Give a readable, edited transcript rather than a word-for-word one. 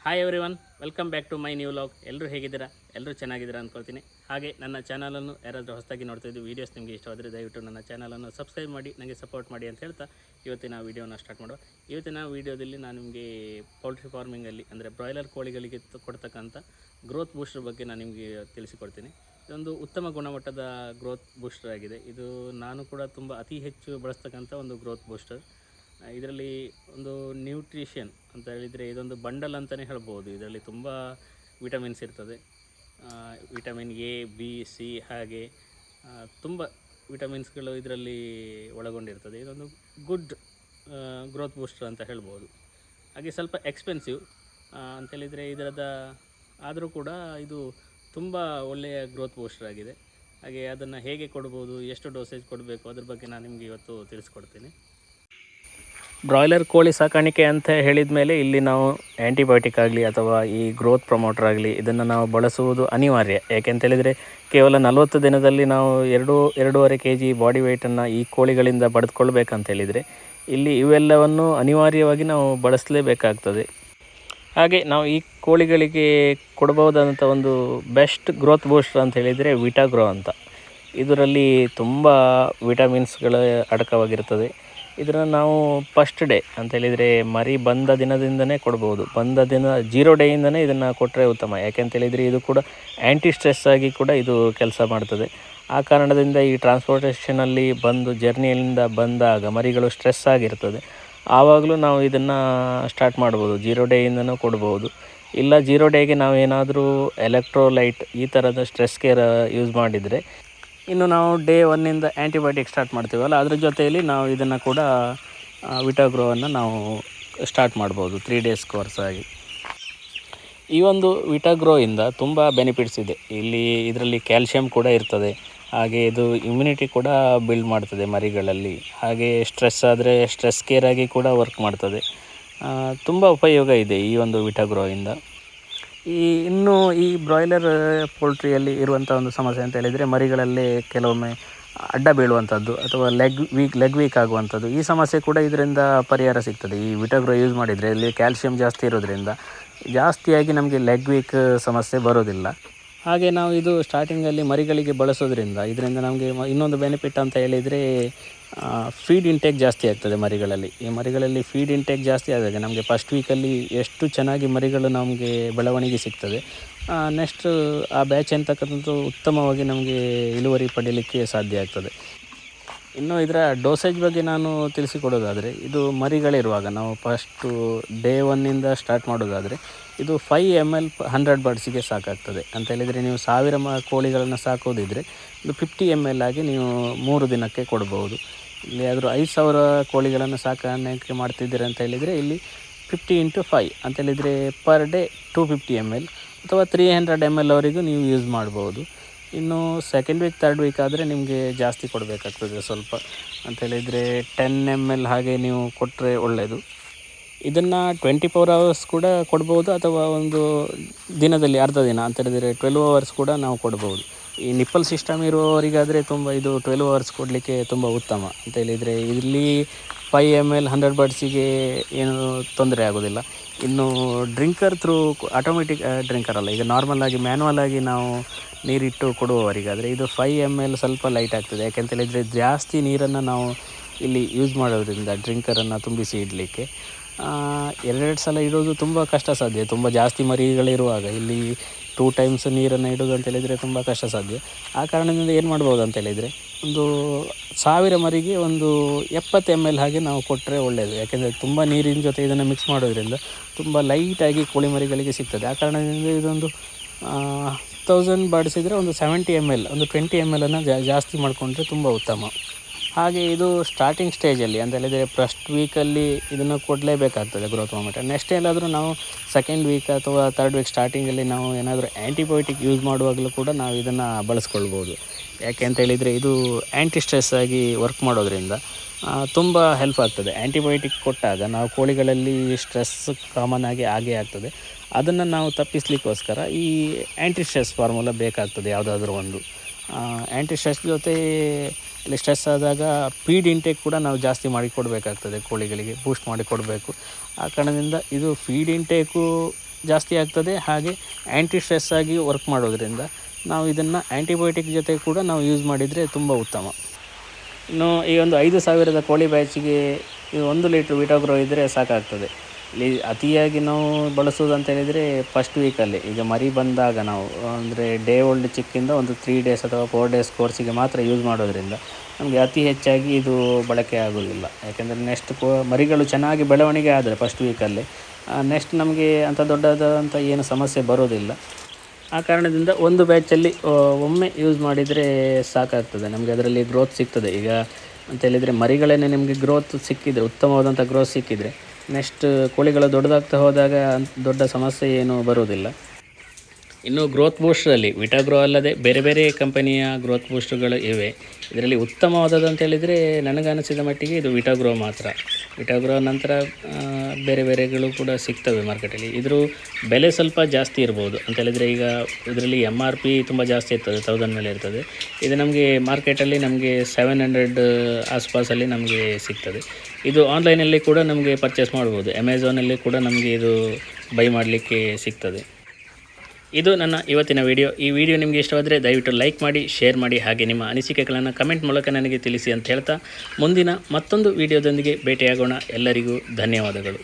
Hi everyone, welcome back to my new vlog. ಎಲ್ಲರೂ ಹೇಗಿದ್ದೀರಾ? ಎಲ್ಲರೂ ಚೆನ್ನಾಗಿದ್ದೀರಾ ಅಂದ್ಕೊಳ್ತೀನಿ. ಹಾಗೆ ನನ್ನ ಚಾನಲನ್ನು ಯಾರಾದರೂ ಹೊಸದಾಗಿ ನೋಡ್ತಾಯಿದ್ದು ವೀಡಿಯೋಸ್ ನಿಮಗೆ ಇಷ್ಟವಾದರೆ ದಯವಿಟ್ಟು ನನ್ನ ಚಾನಲನ್ನು ಸಬ್ಸ್ಕ್ರೈಬ್ ಮಾಡಿ ನನಗೆ ಸಪೋರ್ಟ್ ಮಾಡಿ ಅಂತ ಹೇಳ್ತಾ ಇವತ್ತಿನ ವೀಡಿಯೋನ ಸ್ಟಾರ್ಟ್ ಮಾಡುವ. ಇವತ್ತಿನ ವೀಡಿಯೋದಲ್ಲಿ ನಾನು ನಿಮಗೆ ಪೌಲ್ಟ್ರಿ ಫಾರ್ಮಿಂಗಲ್ಲಿ ಅಂದರೆ ಬ್ರಾಯ್ಲರ್ ಕೋಳಿಗಳಿಗೆ ಕೊಡ್ತಕ್ಕಂಥ ಗ್ರೋತ್ ಬೂಸ್ಟರ್ ಬಗ್ಗೆ ನಾನು ನಿಮಗೆ ತಿಳಿಸಿಕೊಡ್ತೀನಿ. ಇದೊಂದು ಉತ್ತಮ ಗುಣಮಟ್ಟದ ಗ್ರೋತ್ ಬೂಸ್ಟರ್ ಆಗಿದೆ. ಇದು ನಾನು ಕೂಡ ತುಂಬ ಅತಿ ಹೆಚ್ಚು ಬಳಸ್ತಕ್ಕಂಥ ಒಂದು ಗ್ರೋತ್ ಬೂಸ್ಟರ್. ಇದರಲ್ಲಿ ಒಂದು ನ್ಯೂಟ್ರಿಷನ್ ಅಂತ ಹೇಳಿದರೆ ಇದೊಂದು ಬಂಡಲ್ ಅಂತಲೇ ಹೇಳ್ಬೋದು. ಇದರಲ್ಲಿ ತುಂಬ ವಿಟಮಿನ್ಸ್ ಇರ್ತದೆ. ವಿಟಮಿನ್ ಎ, ಬಿ, ಸಿ ಹಾಗೆ ತುಂಬ ವಿಟಮಿನ್ಸ್ಗಳು ಇದರಲ್ಲಿ ಒಳಗೊಂಡಿರ್ತದೆ. ಇದೊಂದು ಗುಡ್ ಗ್ರೋತ್ ಬೂಸ್ಟರ್ ಅಂತ ಹೇಳ್ಬೋದು. ಹಾಗೆ ಸ್ವಲ್ಪ ಎಕ್ಸ್ಪೆನ್ಸಿವ್ ಅಂತೇಳಿದರೆ ಇದರದ ಆದರೂ ಕೂಡ ಇದು ತುಂಬ ಒಳ್ಳೆಯ ಗ್ರೋತ್ ಬೂಸ್ಟರ್ ಆಗಿದೆ. ಹಾಗೆ ಅದನ್ನು ಹೇಗೆ ಕೊಡ್ಬೋದು, ಎಷ್ಟು ಡೋಸೇಜ್ ಕೊಡಬೇಕು ಅದ್ರ ಬಗ್ಗೆ ನಾನು ನಿಮಗೆ ಇವತ್ತು ತಿಳಿಸ್ಕೊಡ್ತೀನಿ. ಬ್ರಾಯ್ಲರ್ ಕೋಳಿ ಸಾಕಾಣಿಕೆ ಅಂತ ಹೇಳಿದ ಮೇಲೆ ಇಲ್ಲಿ ನಾವು ಆ್ಯಂಟಿಬಯೋಟಿಕ್ ಆಗಲಿ ಅಥವಾ ಈ ಗ್ರೋತ್ ಪ್ರಮೋಟರ್ ಆಗಲಿ ಇದನ್ನು ನಾವು ಬಳಸುವುದು ಅನಿವಾರ್ಯ. ಯಾಕೆಂತೇಳಿದರೆ ಕೇವಲ 40 ದಿನದಲ್ಲಿ ನಾವು 2-2.5 kg ಬಾಡಿ ವೆಯ್ಟನ್ನು ಈ ಕೋಳಿಗಳಿಂದ ಪಡೆದುಕೊಳ್ಬೇಕಂತೇಳಿದರೆ ಇಲ್ಲಿ ಇವೆಲ್ಲವನ್ನು ಅನಿವಾರ್ಯವಾಗಿ ನಾವು ಬಳಸಲೇಬೇಕಾಗ್ತದೆ. ಹಾಗೆ ನಾವು ಈ ಕೋಳಿಗಳಿಗೆ ಕೊಡಬಹುದಾದಂಥ ಒಂದು ಬೆಸ್ಟ್ ಗ್ರೋತ್ ಬೂಸ್ಟರ್ ಅಂತ ಹೇಳಿದರೆ ವಿಟಾಗ್ರೋ ಅಂತ. ಇದರಲ್ಲಿ ತುಂಬ ವಿಟಮಿನ್ಸ್ಗಳ ಅಡಕವಾಗಿರ್ತದೆ. ಇದನ್ನು ನಾವು ಫಸ್ಟ್ ಡೇ ಅಂತೇಳಿದರೆ ಮರಿ ಬಂದ ದಿನದಿಂದನೇ ಕೊಡ್ಬೋದು. ಬಂದ ದಿನ 0 ಡೇಯಿಂದನೇ ಇದನ್ನು ಕೊಟ್ಟರೆ ಉತ್ತಮ. ಯಾಕೆಂತೇಳಿದರೆ ಇದು ಕೂಡ ಆ್ಯಂಟಿ ಸ್ಟ್ರೆಸ್ ಆಗಿ ಕೂಡ ಇದು ಕೆಲಸ ಮಾಡ್ತದೆ. ಆ ಕಾರಣದಿಂದ ಈ ಟ್ರಾನ್ಸ್ಪೋರ್ಟೇಷನಲ್ಲಿ ಬಂದು ಜರ್ನಿಯಿಂದ ಬಂದಾಗ ಮರಿಗಳು ಸ್ಟ್ರೆಸ್ ಆಗಿರ್ತದೆ. ಆವಾಗಲೂ ನಾವು ಇದನ್ನು ಸ್ಟಾರ್ಟ್ ಮಾಡ್ಬೋದು. 0 ಡೇಯಿಂದನೂ ಕೊಡ್ಬೋದು. ಇಲ್ಲ 0 ಡೇಗೆ ನಾವು ಏನಾದರೂ ಎಲೆಕ್ಟ್ರೋಲೈಟ್ ಈ ಥರದ ಸ್ಟ್ರೆಸ್ ಕೇರ್ ಯೂಸ್ ಮಾಡಿದರೆ ಇನ್ನು ನಾವು ಡೇ 1ಇಂದ ಆ್ಯಂಟಿಬಯೋಟಿಕ್ ಸ್ಟಾರ್ಟ್ ಮಾಡ್ತೀವಲ್ಲ ಅದ್ರ ಜೊತೆಯಲ್ಲಿ ನಾವು ಇದನ್ನು ಕೂಡ ವಿಟಾಗ್ರೋವನ್ನು ನಾವು ಸ್ಟಾರ್ಟ್ ಮಾಡ್ಬೋದು 3 ಡೇಸ್ ಕೋರ್ಸ್ ಆಗಿ. ಈ ಒಂದು ವಿಟಾಗ್ರೋಯಿಂದ ತುಂಬ ಬೆನಿಫಿಟ್ಸ್ ಇದೆ. ಇದರಲ್ಲಿ ಕ್ಯಾಲ್ಶಿಯಂ ಕೂಡ ಇರ್ತದೆ. ಹಾಗೆ ಇದು ಇಮ್ಯುನಿಟಿ ಕೂಡ ಬಿಲ್ಡ್ ಮಾಡ್ತದೆ ಮರಿಗಳಲ್ಲಿ. ಹಾಗೆ ಸ್ಟ್ರೆಸ್ ಆದರೆ ಸ್ಟ್ರೆಸ್ ಕೇರ್ ಆಗಿ ಕೂಡ ವರ್ಕ್ ಮಾಡ್ತದೆ. ತುಂಬ ಉಪಯೋಗ ಇದೆ ಈ ಒಂದು ವಿಟಾಗ್ರೋಯಿಂದ. ಇನ್ನು ಈ ಬ್ರಾಯ್ಲರ್ ಪೋಲ್ಟ್ರಿಯಲ್ಲಿ ಇರುವಂಥ ಒಂದು ಸಮಸ್ಯೆ ಅಂತ ಹೇಳಿದರೆ ಮರಿಗಳಲ್ಲಿ ಕೆಲವೊಮ್ಮೆ ಅಡ್ಡ ಬೀಳುವಂಥದ್ದು ಅಥವಾ ಲೆಗ್ ವೀಕ್ ಆಗುವಂಥದ್ದು. ಈ ಸಮಸ್ಯೆ ಕೂಡ ಇದರಿಂದ ಪರಿಹಾರ ಸಿಗ್ತದೆ. ಈ ವಿಟಾಗ್ರೋ ಯೂಸ್ ಮಾಡಿದರೆ ಇಲ್ಲಿ ಕ್ಯಾಲ್ಶಿಯಂ ಜಾಸ್ತಿ ಇರೋದ್ರಿಂದ ಜಾಸ್ತಿಯಾಗಿ ನಮಗೆ ಲೆಗ್ ವೀಕ್ ಸಮಸ್ಯೆ ಬರೋದಿಲ್ಲ. ಹಾಗೆ ನಾವು ಇದು ಸ್ಟಾರ್ಟಿಂಗಲ್ಲಿ ಮರಿಗಳಿಗೆ ಬಳಸೋದ್ರಿಂದ ಇದರಿಂದ ನಮಗೆ ಇನ್ನೊಂದು ಬೆನಿಫಿಟ್ ಅಂತ ಹೇಳಿದರೆ ಫೀಡ್ ಇಂಟೇಕ್ ಜಾಸ್ತಿ ಆಗ್ತದೆ ಮರಿಗಳಲ್ಲಿ. ಈ ಮರಿಗಳಲ್ಲಿ ಫೀಡ್ ಇಂಟೇಕ್ ಜಾಸ್ತಿ ಆದಾಗ ನಮಗೆ ಫಸ್ಟ್ ವೀಕಲ್ಲಿ ಎಷ್ಟು ಚೆನ್ನಾಗಿ ಮರಿಗಳು ನಮಗೆ ಬೆಳವಣಿಗೆ ಸಿಗ್ತದೆ, ನೆಕ್ಸ್ಟ್ ಆ ಬ್ಯಾಚ್ ಅಂತಕ್ಕಂಥದ್ದು ಉತ್ತಮವಾಗಿ ನಮಗೆ ಇಳುವರಿ ಪಡೀಲಿಕ್ಕೆ ಸಾಧ್ಯ ಆಗ್ತದೆ. ಇನ್ನು ಇದರ ಡೋಸೇಜ್ ಬಗ್ಗೆ ನಾನು ತಿಳಿಸಿಕೊಡೋದಾದರೆ ಇದು ಮರಿಗಳಿರುವಾಗ ನಾವು ಫಸ್ಟು ಡೇ 1ಇಂದ ಸ್ಟಾರ್ಟ್ ಮಾಡೋದಾದರೆ ಇದು 5 ml 100 ಬರ್ಡ್ಸಿಗೆ ಸಾಕಾಗ್ತದೆ. ಅಂತ ಹೇಳಿದರೆ ನೀವು 1000 ಕೋಳಿಗಳನ್ನು ಸಾಕೋದಿದ್ದರೆ ಇದು 50 ml ಆಗಿ ನೀವು 3 ದಿನಕ್ಕೆ ಕೊಡ್ಬೋದು. ಇಲ್ಲಿ ಆದರೂ 5000 ಕೋಳಿಗಳನ್ನು ಸಾಕಾಣಿಕೆ ಮಾಡ್ತಿದ್ದೀರಿ ಅಂತ ಹೇಳಿದರೆ ಇಲ್ಲಿ 50 × 5 ಅಂತೇಳಿದರೆ ಪರ್ ಡೇ 250 ml ಅಥವಾ 300 ml ಅವರೆಗೂ ನೀವು ಯೂಸ್ ಮಾಡ್ಬೋದು. ಇನ್ನು ಸೆಕೆಂಡ್ ವೀಕ್ 3rd ವೀಕ್ ಆದರೆ ನಿಮಗೆ ಜಾಸ್ತಿ ಕೊಡಬೇಕಾಗ್ತದೆ ಸ್ವಲ್ಪ. ಅಂತೇಳಿದರೆ 10 ml ಹಾಗೆ ನೀವು ಕೊಟ್ಟರೆ ಒಳ್ಳೆಯದು. ಇದನ್ನು 24 hours ಕೂಡ ಕೊಡ್ಬೋದು ಅಥವಾ ಒಂದು ದಿನದಲ್ಲಿ ಅರ್ಧ ದಿನ ಅಂತೇಳಿದರೆ 12 hours ಕೂಡ ನಾವು ಕೊಡ್ಬೋದು. ಈ ನಿಪ್ಪಲ್ ಸಿಸ್ಟಮ್ ಇರುವವರಿಗಾದರೆ ತುಂಬ ಇದು 12 hours ಕೊಡಲಿಕ್ಕೆ ತುಂಬ ಉತ್ತಮ. ಅಂತೇಳಿದರೆ ಇಲ್ಲಿ 5 ml 100 ಬರ್ಡ್ಸಿಗೆ ಏನು ತೊಂದರೆ ಆಗೋದಿಲ್ಲ. ಇನ್ನು ಡ್ರಿಂಕರ್ ಥ್ರೂ ಆಟೋಮೆಟಿಕ್ ಡ್ರಿಂಕರ್ ಅಲ್ಲ, ಈಗ ನಾರ್ಮಲ್ ಆಗಿ ಮ್ಯಾನ್ಯಲ್ ಆಗಿ ನಾವು ನೀರಿಟ್ಟು ಕೊಡುವವರಿಗಾದರೆ ಇದು 5 ml ಸ್ವಲ್ಪ ಲೈಟ್ ಆಗ್ತದೆ. ಯಾಕೆಂತೇಳಿದರೆ ಜಾಸ್ತಿ ನೀರನ್ನು ನಾವು ಇಲ್ಲಿ ಯೂಸ್ ಮಾಡೋದ್ರಿಂದ ಡ್ರಿಂಕರನ್ನು ತುಂಬಿಸಿ ಇಡಲಿಕ್ಕೆ 2 ಸಲ ಇಡೋದು ತುಂಬ ಕಷ್ಟ ಸಾಧ್ಯ. ತುಂಬ ಜಾಸ್ತಿ ಮರಿಗಳಿರುವಾಗ ಇಲ್ಲಿ 2 times ನೀರನ್ನು ಇಡೋದು ಅಂತೇಳಿದರೆ ತುಂಬ ಕಷ್ಟ ಸಾಧ್ಯ. ಆ ಕಾರಣದಿಂದ ಏನು ಮಾಡ್ಬೋದು ಅಂತೇಳಿದರೆ ಒಂದು 1000 ಮರಿಗೆ ಒಂದು 70 ml ಹಾಗೆ ನಾವು ಕೊಟ್ಟರೆ ಒಳ್ಳೆಯದು. ಯಾಕೆಂದರೆ ತುಂಬ ನೀರಿನ ಜೊತೆ ಇದನ್ನು ಮಿಕ್ಸ್ ಮಾಡೋದ್ರಿಂದ ತುಂಬ ಲೈಟಾಗಿ ಕೋಳಿ ಮರಿಗಳಿಗೆ ಸಿಗ್ತದೆ. ಆ ಕಾರಣದಿಂದ ಇದೊಂದು 1000 ಬರ್ಡ್ಸ್ ಇದ್ದರೆ ಒಂದು 70 ml ಒಂದು 20 ml ಜಾಸ್ತಿ ಮಾಡಿಕೊಂಡ್ರೆ ತುಂಬ ಉತ್ತಮ. ಹಾಗೆ ಇದು ಸ್ಟಾರ್ಟಿಂಗ್ ಸ್ಟೇಜಲ್ಲಿ ಅಂತ ಹೇಳಿದರೆ ಫಸ್ಟ್ ವೀಕಲ್ಲಿ ಇದನ್ನು ಕೊಡಲೇಬೇಕಾಗ್ತದೆ ಗ್ರೋತ್ ಮೊಮೆಂಟ್. ನೆಕ್ಸ್ಟ್ ಎಲ್ಲಾದರೂ ನಾವು ಸೆಕೆಂಡ್ ವೀಕ್ ಅಥವಾ 3rd ವೀಕ್ ಸ್ಟಾರ್ಟಿಂಗಲ್ಲಿ ನಾವು ಏನಾದರೂ ಆ್ಯಂಟಿಬಯೋಟಿಕ್ ಯೂಸ್ ಮಾಡುವಾಗಲೂ ಕೂಡ ನಾವು ಇದನ್ನು ಬಳಸ್ಕೊಳ್ಬೋದು. ಯಾಕೆ ಅಂತ ಹೇಳಿದರೆ ಇದು ಆ್ಯಂಟಿ ಸ್ಟ್ರೆಸ್ ಆಗಿ ವರ್ಕ್ ಮಾಡೋದ್ರಿಂದ ತುಂಬ ಹೆಲ್ಪ್ ಆಗ್ತದೆ. ಆ್ಯಂಟಿಬಯೋಟಿಕ್ ಕೊಟ್ಟಾಗ ನಾವು ಕೋಳಿಗಳಲ್ಲಿ ಸ್ಟ್ರೆಸ್ ಕಾಮನ್ ಆಗಿ ಆಗೇ ಆಗ್ತದೆ. ಅದನ್ನು ನಾವು ತಪ್ಪಿಸಲಿಕ್ಕೋಸ್ಕರ ಈ ಆ್ಯಂಟಿ ಸ್ಟ್ರೆಸ್ ಫಾರ್ಮುಲಾ ಬೇಕಾಗ್ತದೆ. ಯಾವುದಾದ್ರೂ ಒಂದು ಆ್ಯಂಟಿ ಸ್ಟ್ರೆಸ್ ಜೊತೆ ಇಲ್ಲಿ ಸ್ಟ್ರೆಸ್ ಆದಾಗ ಫೀಡ್ ಇಂಟೇಕ್ ಕೂಡ ನಾವು ಜಾಸ್ತಿ ಮಾಡಿ ಕೊಡಬೇಕಾಗ್ತದೆ, ಕೋಳಿಗಳಿಗೆ ಬೂಸ್ಟ್ ಮಾಡಿ ಕೊಡಬೇಕು. ಆ ಕಾರಣದಿಂದ ಇದು ಫೀಡ್ ಇಂಟೇಕು ಜಾಸ್ತಿ ಆಗ್ತದೆ, ಹಾಗೆ ಆ್ಯಂಟಿ ಸ್ಟ್ರೆಸ್ ಆಗಿ ವರ್ಕ್ ಮಾಡೋದ್ರಿಂದ ನಾವು ಇದನ್ನು ಆ್ಯಂಟಿಬಯೋಟಿಕ್ ಜೊತೆ ಕೂಡ ನಾವು ಯೂಸ್ ಮಾಡಿದರೆ ತುಂಬ ಉತ್ತಮ. ಇನ್ನು ಈ ಒಂದು 5,000 ಕೋಳಿ ಬ್ಯಾಚಿಗೆ 1 ಲೀಟ್ರ್ ವಿಟಾಗ್ರೋ ಇದ್ದರೆ ಸಾಕಾಗ್ತದೆ. ಇಲ್ಲಿ ಅತಿಯಾಗಿ ನಾವು ಬಳಸೋದು ಅಂತ ಹೇಳಿದರೆ ಫಸ್ಟ್ ವೀಕಲ್ಲಿ, ಈಗ ಮರಿ ಬಂದಾಗ ನಾವು ಅಂದರೆ ಡೇ ಓಲ್ಡ್ ಚಿಕ್ಕಿಂದ ಒಂದು 3 ಡೇಸ್ ಅಥವಾ 4 ಡೇಸ್ ಕೋರ್ಸಿಗೆ ಮಾತ್ರ ಯೂಸ್ ಮಾಡೋದ್ರಿಂದ ನಮಗೆ ಅತಿ ಹೆಚ್ಚಾಗಿ ಇದು ಬಳಕೆ ಆಗೋದಿಲ್ಲ. ಯಾಕೆಂದರೆ ನೆಕ್ಸ್ಟ್ ಮರಿಗಳು ಚೆನ್ನಾಗಿ ಬೆಳವಣಿಗೆ ಆದರೆ ಫಸ್ಟ್ ವೀಕಲ್ಲಿ ನೆಕ್ಸ್ಟ್ ನಮಗೆ ಅಂಥ ದೊಡ್ಡದಾದಂಥ ಏನು ಸಮಸ್ಯೆ ಬರೋದಿಲ್ಲ. ಆ ಕಾರಣದಿಂದ ಒಂದು ಬ್ಯಾಚಲ್ಲಿ ಒಮ್ಮೆ ಯೂಸ್ ಮಾಡಿದರೆ ಸಾಕಾಗ್ತದೆ, ನಮಗೆ ಅದರಲ್ಲಿ ಗ್ರೋತ್ ಸಿಗ್ತದೆ. ಈಗ ಅಂತ ಹೇಳಿದರೆ ಮರಿಗಳೇ ನಿಮಗೆ ಗ್ರೋತ್ ಸಿಕ್ಕಿದರೆ, ಉತ್ತಮವಾದಂಥ ಗ್ರೋತ್ ಸಿಕ್ಕಿದರೆ ನೆಕ್ಸ್ಟ್ ಕೋಳಿಗಳು ದೊಡ್ಡದಾಗ್ತಾ ಹೋದಾಗ ದೊಡ್ಡ ಸಮಸ್ಯೆ ಏನೂ ಬರೋದಿಲ್ಲ. ಇನ್ನು ಗ್ರೋತ್ ಬೂಸ್ಟ್ರಲ್ಲಿ ವಿಟಾಗ್ರೋ ಅಲ್ಲದೆ ಬೇರೆ ಬೇರೆ ಕಂಪನಿಯ ಗ್ರೋತ್ ಬೂಸ್ಟ್ಗಳು ಇವೆ. ಇದರಲ್ಲಿ ಉತ್ತಮವಾದದ್ದು ಹೇಳಿದರೆ ನನಗನಿಸಿದ ಮಟ್ಟಿಗೆ ಇದು ವಿಟಾಗ್ರೋ ಮಾತ್ರ. ವಿಟಾಗ್ರೋ ನಂತರ ಬೇರೆ ಬೇರೆಗಳು ಕೂಡ ಸಿಗ್ತವೆ ಮಾರ್ಕೆಟಲ್ಲಿ. ಇದ್ರ ಬೆಲೆ ಸ್ವಲ್ಪ ಜಾಸ್ತಿ ಇರ್ಬೋದು ಅಂತ ಹೇಳಿದರೆ, ಈಗ ಇದರಲ್ಲಿ MRP ತುಂಬ ಜಾಸ್ತಿ ಇರ್ತದೆ, 1000 ಮೇಲೆ ಇರ್ತದೆ. ಇದು ನಮಗೆ ಮಾರ್ಕೆಟಲ್ಲಿ ನಮಗೆ 700 ಆಸ್ಪಾಸಲ್ಲಿ ನಮಗೆ ಸಿಗ್ತದೆ. ಇದು ಆನ್ಲೈನಲ್ಲಿ ಕೂಡ ನಮಗೆ ಪರ್ಚೇಸ್ ಮಾಡ್ಬೋದು, ಅಮೆಝಾನಲ್ಲಿ ಕೂಡ ನಮಗೆ ಇದು ಬೈ ಮಾಡಲಿಕ್ಕೆ ಸಿಗ್ತದೆ. ಇದು ನನ್ನ ಇವತ್ತಿನ ವಿಡಿಯೋ. ಈ ವಿಡಿಯೋ ನಿಮಗೆ ಇಷ್ಟವಾದರೆ ದಯವಿಟ್ಟು ಲೈಕ್ ಮಾಡಿ, ಶೇರ್ ಮಾಡಿ, ಹಾಗೆ ನಿಮ್ಮ ಅನಿಸಿಕೆಗಳನ್ನು ಕಮೆಂಟ್ ಮೂಲಕ ನನಗೆ ತಿಳಿಸಿ ಅಂತ ಹೇಳ್ತಾ ಮುಂದಿನ ಮತ್ತೊಂದು ವಿಡಿಯೋದೊಂದಿಗೆ ಭೇಟಿಯಾಗೋಣ. ಎಲ್ಲರಿಗೂ ಧನ್ಯವಾದಗಳು.